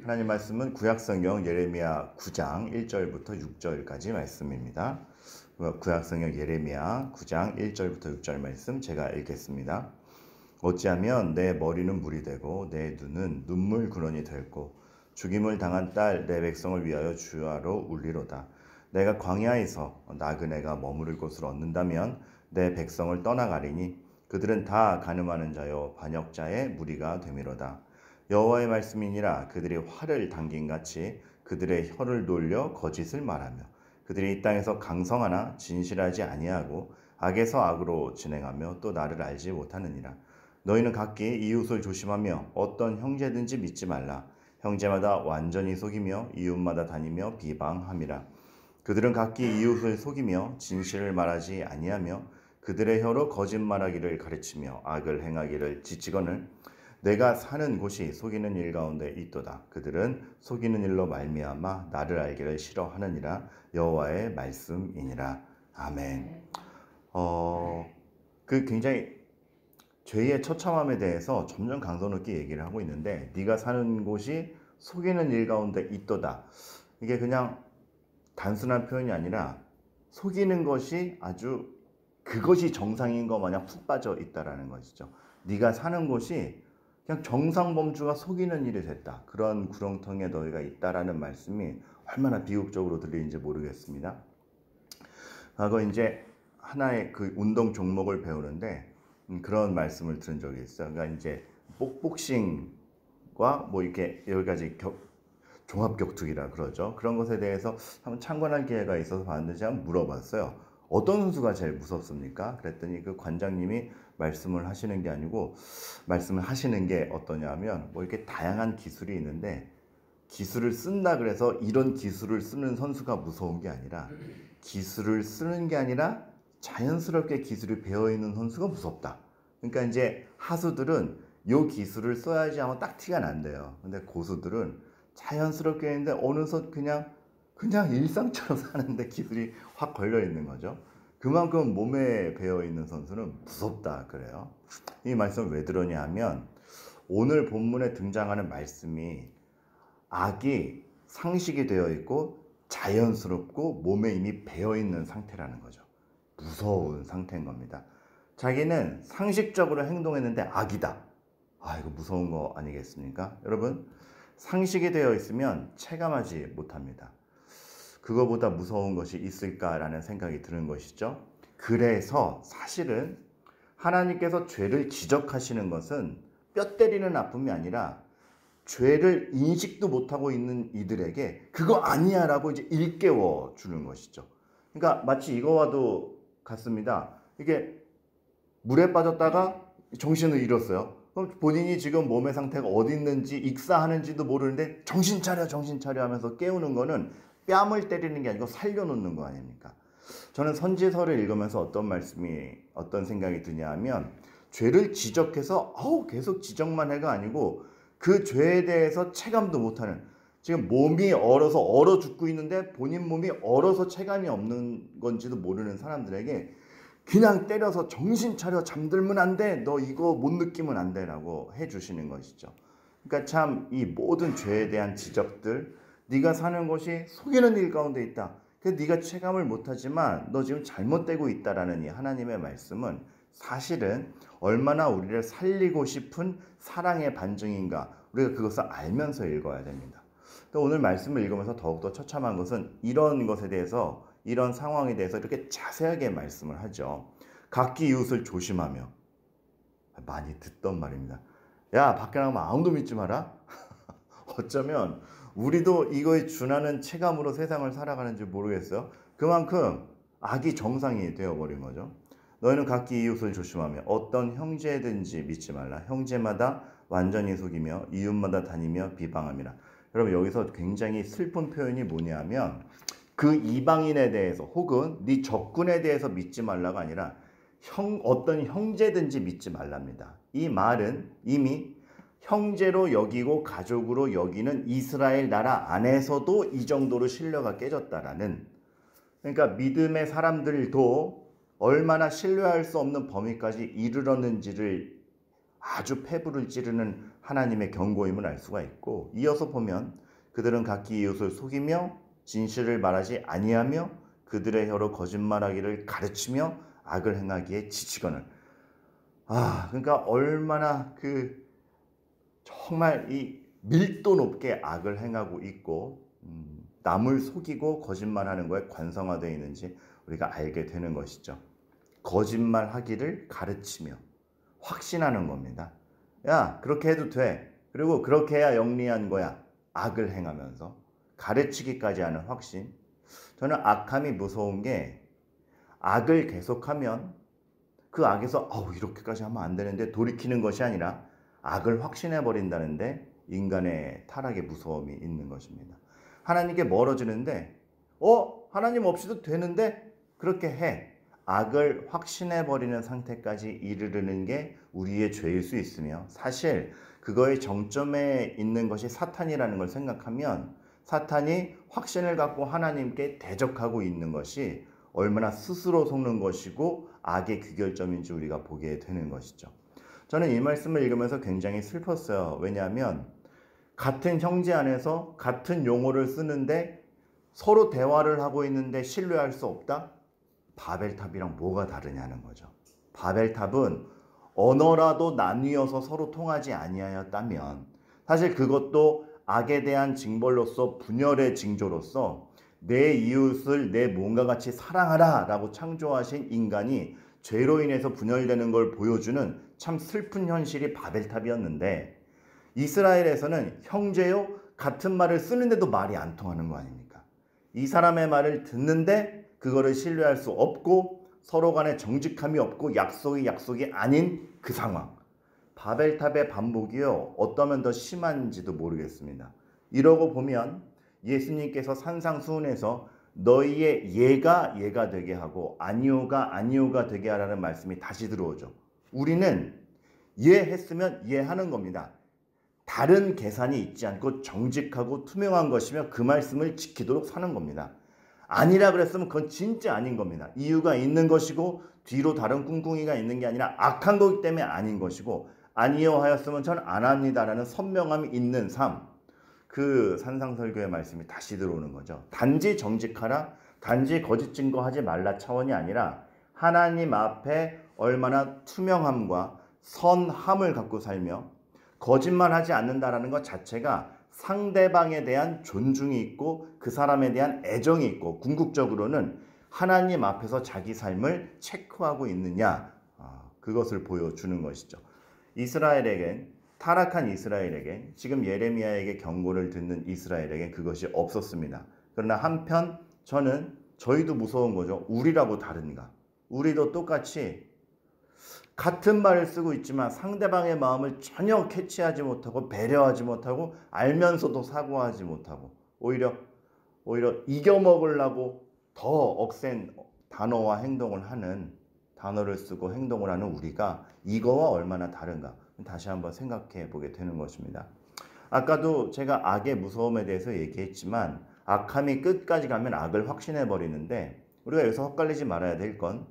하나님 말씀은 구약성경 예레미야 9장 1절부터 6절까지 말씀입니다. 구약성경 예레미야 9장 1절부터 6절 말씀 제가 읽겠습니다. 어찌하면 내 머리는 물이 되고 내 눈은 눈물 근원이 되고 죽임을 당한 딸 내 백성을 위하여 주야로 울리로다. 내가 광야에서 나그네가 머무를 곳을 얻는다면 내 백성을 떠나가리니 그들은 다 가늠하는 자요 반역자의 무리가 되미로다. 여호와의 말씀이니라. 그들이 활을 당긴같이 그들의 혀를 돌려 거짓을 말하며 그들이 이 땅에서 강성하나 진실하지 아니하고 악에서 악으로 진행하며 또 나를 알지 못하느니라. 너희는 각기 이웃을 조심하며 어떤 형제든지 믿지 말라. 형제마다 완전히 속이며 이웃마다 다니며 비방함이라. 그들은 각기 이웃을 속이며 진실을 말하지 아니하며 그들의 혀로 거짓말하기를 가르치며 악을 행하기를 지치거늘 내가 사는 곳이 속이는 일 가운데 있도다. 그들은 속이는 일로 말미암아 나를 알기를 싫어하느니라. 여호와의 말씀이니라. 아멘. 굉장히 죄의 처참함에 대해서 점점 강도 높게 얘기를 하고 있는데 네가 사는 곳이 속이는 일 가운데 있도다. 이게 그냥 단순한 표현이 아니라 속이는 것이 아주 그것이 정상인 것 마냥 푹 빠져 있다라는 것이죠. 네가 사는 곳이 그냥 정상범주가 속이는 일이 됐다. 그런 구렁텅이에 너희가 있다라는 말씀이 얼마나 비극적으로 들리는지 모르겠습니다. 과거 이제 하나의 그 운동 종목을 배우는데 그런 말씀을 들은 적이 있어요. 그러니까 이제 복싱과 뭐 이렇게 여러 가지 종합격투기라 그러죠. 그런 것에 대해서 한번 참관할 기회가 있어서 봤는데 제가 물어봤어요. 어떤 선수가 제일 무섭습니까? 그랬더니 그 관장님이 말씀을 하시는 게 아니고 말씀을 하시는 게 어떠냐면 뭐 이렇게 다양한 기술이 있는데 기술을 쓴다 그래서 이런 기술을 쓰는 선수가 무서운 게 아니라 기술을 쓰는 게 아니라 자연스럽게 기술이 배어있는 선수가 무섭다. 그러니까 이제 하수들은 요 기술을 써야지 하면 딱 티가 난대요. 근데 고수들은 자연스럽게 했는데 어느덧 그냥 일상처럼 사는데 기술이 확 걸려 있는 거죠. 그만큼 몸에 배어 있는 선수는 무섭다 그래요. 이 말씀 왜 들었냐 하면 오늘 본문에 등장하는 말씀이 악이 상식이 되어 있고 자연스럽고 몸에 이미 배어 있는 상태라는 거죠. 무서운 상태인 겁니다. 자기는 상식적으로 행동했는데 악이다. 이거 무서운 거 아니겠습니까? 여러분, 상식이 되어 있으면 체감하지 못합니다. 그거보다 무서운 것이 있을까라는 생각이 드는 것이죠. 그래서 사실은 하나님께서 죄를 지적하시는 것은 뼈 때리는 아픔이 아니라 죄를 인식도 못하고 있는 이들에게 그거 아니야 라고 이제 일깨워 주는 것이죠. 그러니까 마치 이거와도 같습니다. 이게 물에 빠졌다가 정신을 잃었어요. 그럼 본인이 지금 몸의 상태가 어디 있는지 익사하는지도 모르는데 정신 차려 하면서 깨우는 거는 뺨을 때리는 게 아니고 살려놓는 거 아닙니까? 저는 선지서를 읽으면서 어떤 생각이 드냐 하면 죄를 지적해서 계속 지적만 해가 아니고 그 죄에 대해서 체감도 못하는, 지금 몸이 얼어서 얼어 죽고 있는데 본인 몸이 얼어서 체감이 없는 건지도 모르는 사람들에게 그냥 때려서 정신 차려, 잠들면 안 돼, 너 이거 못 느끼면 안 돼 라고 해주시는 것이죠. 그러니까 참 이 모든 죄에 대한 지적들, 네가 사는 곳이 속이는 일 가운데 있다. 그래서 네가 체감을 못하지만 너 지금 잘못되고 있다라는 이 하나님의 말씀은 사실은 얼마나 우리를 살리고 싶은 사랑의 반증인가, 우리가 그것을 알면서 읽어야 됩니다. 오늘 말씀을 읽으면서 더욱더 처참한 것은 이런 것에 대해서, 이런 상황에 대해서 이렇게 자세하게 말씀을 하죠. 각기 이웃을 조심하며. 많이 듣던 말입니다. 야, 밖에 나가면 아무도 믿지 마라. 어쩌면 우리도 이거에 준하는 체감으로 세상을 살아가는지 모르겠어요. 그만큼 악이 정상이 되어버린 거죠. 너희는 각기 이웃을 조심하며 어떤 형제든지 믿지 말라. 형제마다 완전히 속이며 이웃마다 다니며 비방함이라. 여러분, 여기서 굉장히 슬픈 표현이 뭐냐면 그 이방인에 대해서 혹은 네 적군에 대해서 믿지 말라가 아니라 어떤 형제든지 믿지 말랍니다. 이 말은 이미 형제로 여기고 가족으로 여기는 이스라엘 나라 안에서도 이 정도로 신뢰가 깨졌다라는, 그러니까 믿음의 사람들도 얼마나 신뢰할 수 없는 범위까지 이르렀는지를 아주 폐부를 찌르는 하나님의 경고임을 알 수가 있고, 이어서 보면 그들은 각기 이웃을 속이며 진실을 말하지 아니하며 그들의 혀로 거짓말하기를 가르치며 악을 행하기에 지치거늘. 그러니까 얼마나 정말 이 밀도 높게 악을 행하고 있고 남을 속이고 거짓말하는 거에 관성화되어 있는지 우리가 알게 되는 것이죠. 거짓말하기를 가르치며 확신하는 겁니다. 야, 그렇게 해도 돼. 그리고 그렇게 해야 영리한 거야. 악을 행하면서 가르치기까지 하는 확신. 저는 악함이 무서운 게, 악을 계속하면 그 악에서 이렇게까지 하면 안 되는데 돌이키는 것이 아니라 악을 확신해 버린다는데 인간의 타락의 무서움이 있는 것입니다. 하나님께 멀어지는데 하나님 없이도 되는데 그렇게 해. 악을 확신해 버리는 상태까지 이르르는 게 우리의 죄일 수 있으며, 사실 그거의 정점에 있는 것이 사탄이라는 걸 생각하면 사탄이 확신을 갖고 하나님께 대적하고 있는 것이 얼마나 스스로 속는 것이고 악의 귀결점인지 우리가 보게 되는 것이죠. 저는 이 말씀을 읽으면서 굉장히 슬펐어요. 왜냐하면 같은 형제 안에서 같은 용어를 쓰는데 서로 대화를 하고 있는데 신뢰할 수 없다? 바벨탑이랑 뭐가 다르냐는 거죠. 바벨탑은 언어라도 나뉘어서 서로 통하지 아니하였다면, 사실 그것도 악에 대한 징벌로서, 분열의 징조로서 내 이웃을 내 몸과 같이 사랑하라 라고 창조하신 인간이 죄로 인해서 분열되는 걸 보여주는 참 슬픈 현실이 바벨탑이었는데, 이스라엘에서는 형제요 같은 말을 쓰는데도 말이 안 통하는 거 아닙니까? 이 사람의 말을 듣는데 그거를 신뢰할 수 없고 서로 간에 정직함이 없고 약속이 아닌 그 상황. 바벨탑의 반복이요, 어떠면 더 심한지도 모르겠습니다. 이러고 보면 예수님께서 산상수훈에서 너희의 예가 되게 하고 아니오가 되게 하라는 말씀이 다시 들어오죠. 우리는 예했으면 예하는 겁니다. 다른 계산이 있지 않고 정직하고 투명한 것이며 그 말씀을 지키도록 사는 겁니다. 아니라 그랬으면 그건 진짜 아닌 겁니다. 이유가 있는 것이고 뒤로 다른 꿍꿍이가 있는 게 아니라 악한 거기 때문에 아닌 것이고, 아니요 하였으면 전 안 합니다라는 선명함이 있는 삶. 그 산상설교의 말씀이 다시 들어오는 거죠. 단지 정직하라, 단지 거짓 증거하지 말라 차원이 아니라 하나님 앞에 얼마나 투명함과 선함을 갖고 살며 거짓말하지 않는다라는 것 자체가 상대방에 대한 존중이 있고 그 사람에 대한 애정이 있고, 궁극적으로는 하나님 앞에서 자기 삶을 체크하고 있느냐, 그것을 보여주는 것이죠. 타락한 이스라엘에게, 지금 예레미야에게 경고를 듣는 이스라엘에게 그것이 없었습니다. 그러나 한편 저희도 무서운 거죠. 우리라고 다른가? 우리도 똑같이 같은 말을 쓰고 있지만 상대방의 마음을 전혀 캐치하지 못하고 배려하지 못하고 알면서도 사과하지 못하고 오히려 이겨먹으려고 더 억센 단어와 행동을 하는, 단어를 쓰고 행동을 하는 우리가 이거와 얼마나 다른가 다시 한번 생각해 보게 되는 것입니다. 아까도 제가 악의 무서움에 대해서 얘기했지만 악함이 끝까지 가면 악을 확신해 버리는데, 우리가 여기서 헛갈리지 말아야 될 건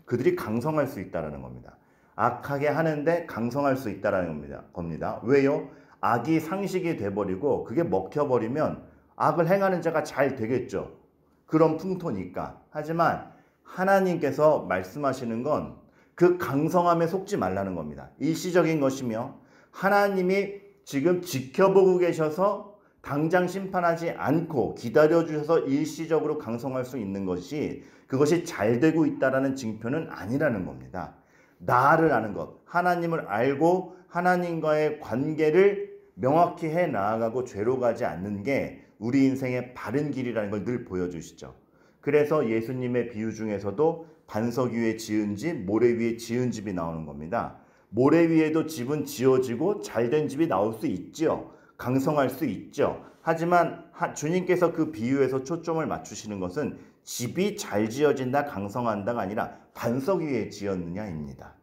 그들이 강성할 수 있다는 겁니다. 악하게 하는데 강성할 수 있다는 겁니다. 왜요? 악이 상식이 돼버리고 그게 먹혀버리면 악을 행하는 자가 잘 되겠죠. 그런 풍토니까. 하지만 하나님께서 말씀하시는 건 그 강성함에 속지 말라는 겁니다. 일시적인 것이며 하나님이 지금 지켜보고 계셔서 당장 심판하지 않고 기다려주셔서 일시적으로 강성할 수 있는 것이, 그것이 잘 되고 있다라는 징표는 아니라는 겁니다. 나를 아는 것, 하나님을 알고 하나님과의 관계를 명확히 해 나아가고 죄로 가지 않는 게 우리 인생의 바른 길이라는 걸 늘 보여주시죠. 그래서 예수님의 비유 중에서도 반석 위에 지은 집, 모래 위에 지은 집이 나오는 겁니다. 모래 위에도 집은 지어지고 잘된 집이 나올 수 있죠. 강성할 수 있죠. 하지만 주님께서 그 비유에서 초점을 맞추시는 것은 집이 잘 지어진다, 강성한다가 아니라 반석 위에 지었느냐입니다.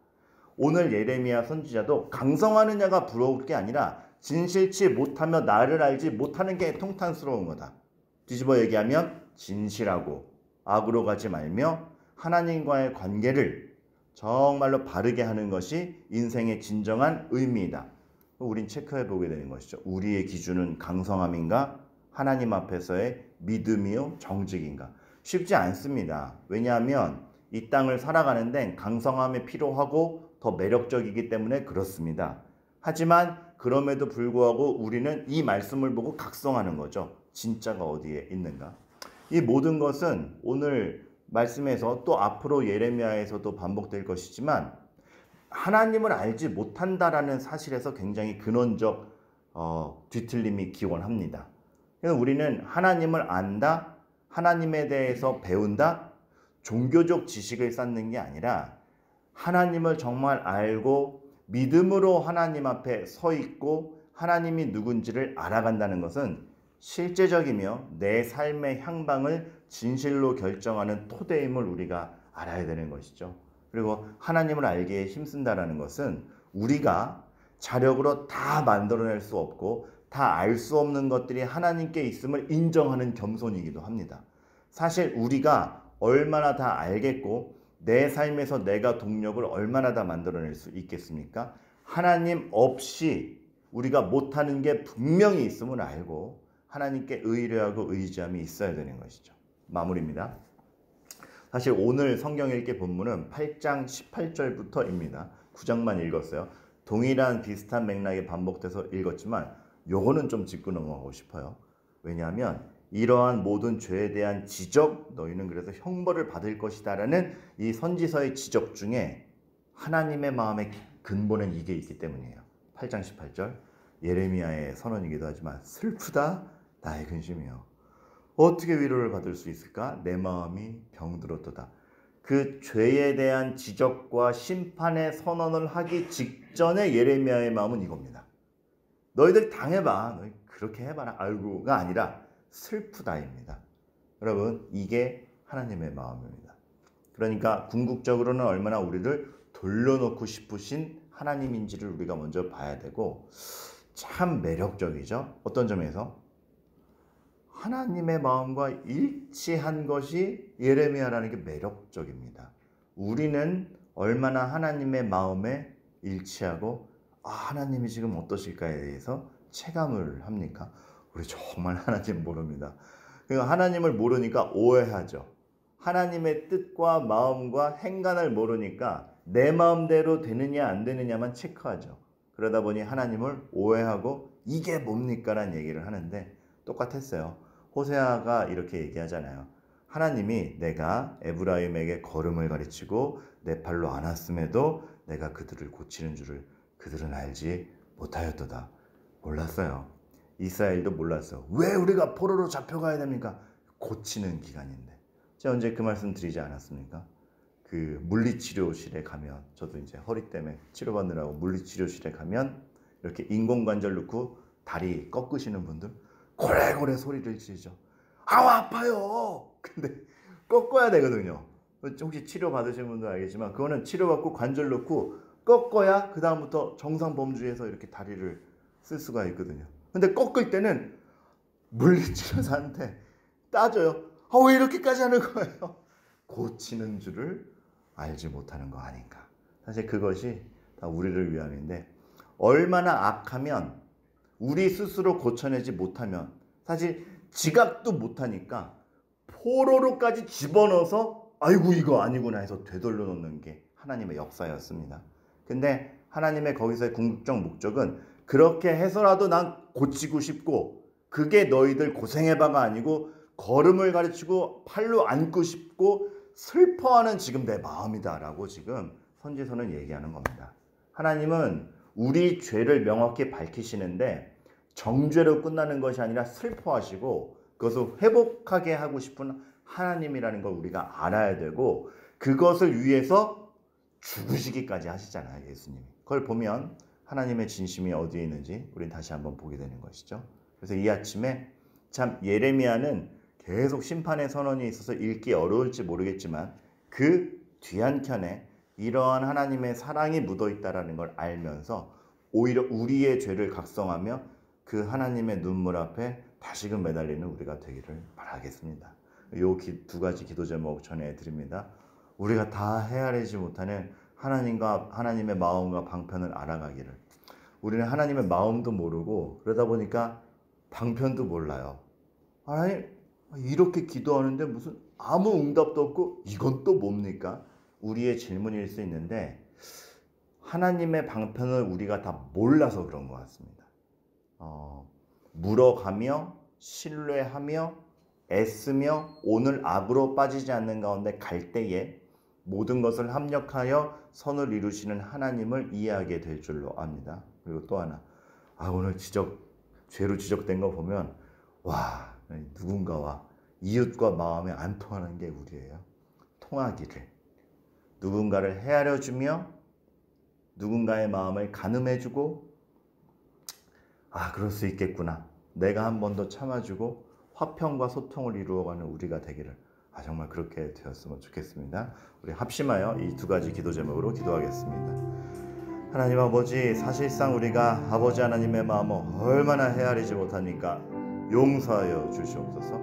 오늘 예레미야 선지자도 강성하느냐가 부러울 게 아니라 진실치 못하며 나를 알지 못하는 게 통탄스러운 거다. 뒤집어 얘기하면 진실하고 악으로 가지 말며 하나님과의 관계를 정말로 바르게 하는 것이 인생의 진정한 의미이다. 우린 체크해 보게 되는 것이죠. 우리의 기준은 강성함인가? 하나님 앞에서의 믿음이요? 정직인가? 쉽지 않습니다. 왜냐하면 이 땅을 살아가는 데는 강성함이 필요하고 더 매력적이기 때문에 그렇습니다. 하지만 그럼에도 불구하고 우리는 이 말씀을 보고 각성하는 거죠. 진짜가 어디에 있는가? 이 모든 것은 오늘 말씀에서 또 앞으로 예레미야에서도 반복될 것이지만 하나님을 알지 못한다라는 사실에서 굉장히 근원적 뒤틀림이 기원합니다. 그래서 우리는 하나님을 안다, 하나님에 대해서 배운다, 종교적 지식을 쌓는 게 아니라 하나님을 정말 알고 믿음으로 하나님 앞에 서 있고 하나님이 누군지를 알아간다는 것은 실제적이며 내 삶의 향방을 진실로 결정하는 토대임을 우리가 알아야 되는 것이죠. 그리고 하나님을 알기에 힘쓴다라는 것은 우리가 자력으로 다 만들어낼 수 없고 다 알 수 없는 것들이 하나님께 있음을 인정하는 겸손이기도 합니다. 사실 우리가 얼마나 다 알겠고 내 삶에서 내가 동력을 얼마나 다 만들어낼 수 있겠습니까? 하나님 없이 우리가 못하는 게 분명히 있음을 알고 하나님께 의뢰하고 의지함이 있어야 되는 것이죠. 마무리입니다. 사실 오늘 성경 읽기 본문은 8장 18절부터입니다. 9장만 읽었어요. 동일한 비슷한 맥락이 반복돼서 읽었지만 요거는 좀 짚고 넘어가고 싶어요. 왜냐하면 이러한 모든 죄에 대한 지적, 너희는 그래서 형벌을 받을 것이다 라는 이 선지서의 지적 중에 하나님의 마음의 근본엔 이게 있기 때문이에요. 8장 18절 예레미야의 선언이기도 하지만 슬프다 나의 근심이요. 어떻게 위로를 받을 수 있을까? 내 마음이 병들었도다. 그 죄에 대한 지적과 심판의 선언을 하기 직전에 예레미야의 마음은 이겁니다. 너희들 당해봐. 너희 그렇게 해봐라. 아이고가 아니라 슬프다입니다. 여러분 이게 하나님의 마음입니다. 그러니까 궁극적으로는 얼마나 우리를 돌려놓고 싶으신 하나님인지를 우리가 먼저 봐야 되고 참 매력적이죠. 어떤 점에서? 하나님의 마음과 일치한 것이 예레미야라는 게 매력적입니다. 우리는 얼마나 하나님의 마음에 일치하고 하나님이 지금 어떠실까에 대해서 체감을 합니까? 우리 정말 하나님 모릅니다. 그러니까 하나님을 모르니까 오해하죠. 하나님의 뜻과 마음과 행간을 모르니까 내 마음대로 되느냐 안 되느냐만 체크하죠. 그러다 보니 하나님을 오해하고 이게 뭡니까? 라는 얘기를 하는데 똑같았어요. 호세아가 이렇게 얘기하잖아요. 하나님이 내가 에브라임에게 걸음을 가르치고 내 팔로 안았음에도 내가 그들을 고치는 줄을 그들은 알지 못하였도다. 몰랐어요. 이스라엘도 몰랐어요. 왜 우리가 포로로 잡혀가야 됩니까? 고치는 기간인데. 제가 언제 그 말씀 드리지 않았습니까? 그 물리치료실에 가면 저도 이제 허리 때문에 치료받느라고 물리치료실에 가면 이렇게 인공관절 넣고 다리 꺾으시는 분들 고래고래 소리를 지르죠. 아우 아파요. 근데 꺾어야 되거든요. 혹시 치료 받으신 분도 알겠지만 그거는 치료받고 관절 넣고 꺾어야 그 다음부터 정상 범주에서 이렇게 다리를 쓸 수가 있거든요. 근데 꺾을 때는 물리치료사한테 따져요. 왜 이렇게까지 하는 거예요? 고치는 줄을 알지 못하는 거 아닌가. 사실 그것이 다 우리를 위함인데 얼마나 악하면 우리 스스로 고쳐내지 못하면 사실 지각도 못하니까 포로로까지 집어넣어서 아이고 이거 아니구나 해서 되돌려 놓는 게 하나님의 역사였습니다. 근데 하나님의 거기서의 궁극적 목적은 그렇게 해서라도 난 고치고 싶고 그게 너희들 고생해봐가 아니고 걸음을 가르치고 팔로 안고 싶고 슬퍼하는 지금 내 마음이다 라고 지금 선지서는 얘기하는 겁니다. 하나님은 우리 죄를 명확히 밝히시는데 정죄로 끝나는 것이 아니라 슬퍼하시고 그것을 회복하게 하고 싶은 하나님이라는 걸 우리가 알아야 되고 그것을 위해서 죽으시기까지 하시잖아요. 예수님이. 그걸 보면 하나님의 진심이 어디에 있는지 우리는 다시 한번 보게 되는 것이죠. 그래서 이 아침에 참 예레미야는 계속 심판의 선언이 있어서 읽기 어려울지 모르겠지만 그 뒤한켠에 이러한 하나님의 사랑이 묻어있다는 걸 알면서 오히려 우리의 죄를 각성하며 그 하나님의 눈물 앞에 다시금 매달리는 우리가 되기를 바라겠습니다. 이 두 가지 기도 제목 전해드립니다. 우리가 다 헤아리지 못하는 하나님과 하나님의 마음과 방편을 알아가기를. 우리는 하나님의 마음도 모르고 그러다 보니까 방편도 몰라요. 하나님 이렇게 기도하는데 무슨 아무 응답도 없고 이건 또 뭡니까? 우리의 질문일 수 있는데 하나님의 방편을 우리가 다 몰라서 그런 것 같습니다. 물어가며 신뢰하며 애쓰며 오늘 악으로 빠지지 않는 가운데 갈 때에 모든 것을 합력하여 선을 이루시는 하나님을 이해하게 될 줄로 압니다. 그리고 또 하나, 오늘 죄로 지적된 거 보면 와, 누군가와 이웃과 마음이 안 통하는 게 우리예요. 통하기를. 누군가를 헤아려주며 누군가의 마음을 가늠해주고 그럴 수 있겠구나. 내가 한 번 더 참아주고 화평과 소통을 이루어가는 우리가 되기를 정말 그렇게 되었으면 좋겠습니다. 우리 합심하여 이 두 가지 기도 제목으로 기도하겠습니다. 하나님 아버지, 사실상 우리가 아버지 하나님의 마음을 얼마나 헤아리지 못합니까? 용서하여 주시옵소서.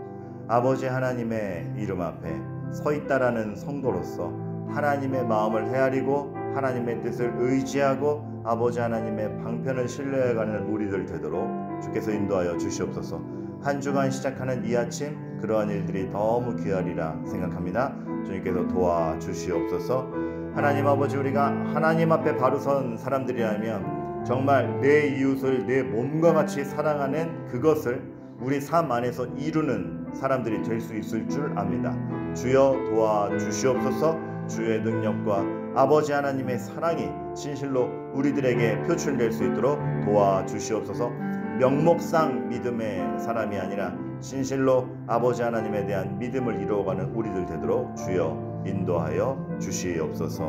아버지 하나님의 이름 앞에 서 있다라는 성도로서 하나님의 마음을 헤아리고 하나님의 뜻을 의지하고 아버지 하나님의 방편을 신뢰해가는 우리들 되도록 주께서 인도하여 주시옵소서. 한 주간 시작하는 이 아침 그러한 일들이 너무 귀하리라 생각합니다. 주님께서 도와주시옵소서. 하나님 아버지, 우리가 하나님 앞에 바로 선 사람들이라면 정말 내 이웃을 내 몸과 같이 사랑하는 그것을 우리 삶 안에서 이루는 사람들이 될 수 있을 줄 압니다. 주여 도와주시옵소서. 주의 능력과 아버지 하나님의 사랑이 진실로 우리들에게 표출될 수 있도록 도와주시옵소서. 명목상 믿음의 사람이 아니라 진실로 아버지 하나님에 대한 믿음을 이루어가는 우리들 되도록 주여 인도하여 주시옵소서.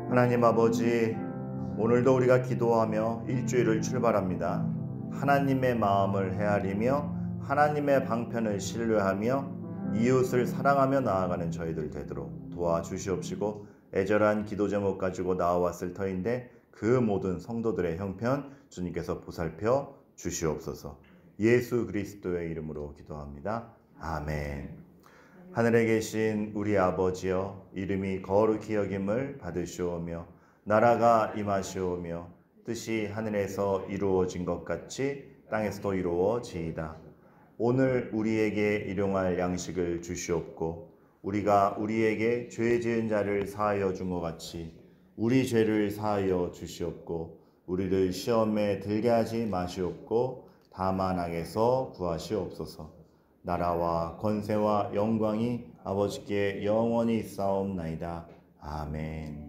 하나님 아버지, 오늘도 우리가 기도하며 일주일을 출발합니다. 하나님의 마음을 헤아리며 하나님의 방편을 신뢰하며 이웃을 사랑하며 나아가는 저희들 되도록 도와주시옵시고, 애절한 기도 제목 가지고 나와왔을 터인데 그 모든 성도들의 형편 주님께서 보살펴 주시옵소서. 예수 그리스도의 이름으로 기도합니다. 아멘. 하늘에 계신 우리 아버지여, 이름이 거룩히 여김을 받으시오며 나라가 임하시오며 뜻이 하늘에서 이루어진 것 같이 땅에서도 이루어지이다. 오늘 우리에게 일용할 양식을 주시옵고 우리가 우리에게 죄 지은 자를 사하여 준 것 같이 우리 죄를 사하여 주시옵고 우리를 시험에 들게 하지 마시옵고 다만 악에서 구하시옵소서. 나라와 권세와 영광이 아버지께 영원히 있사옵나이다. 아멘.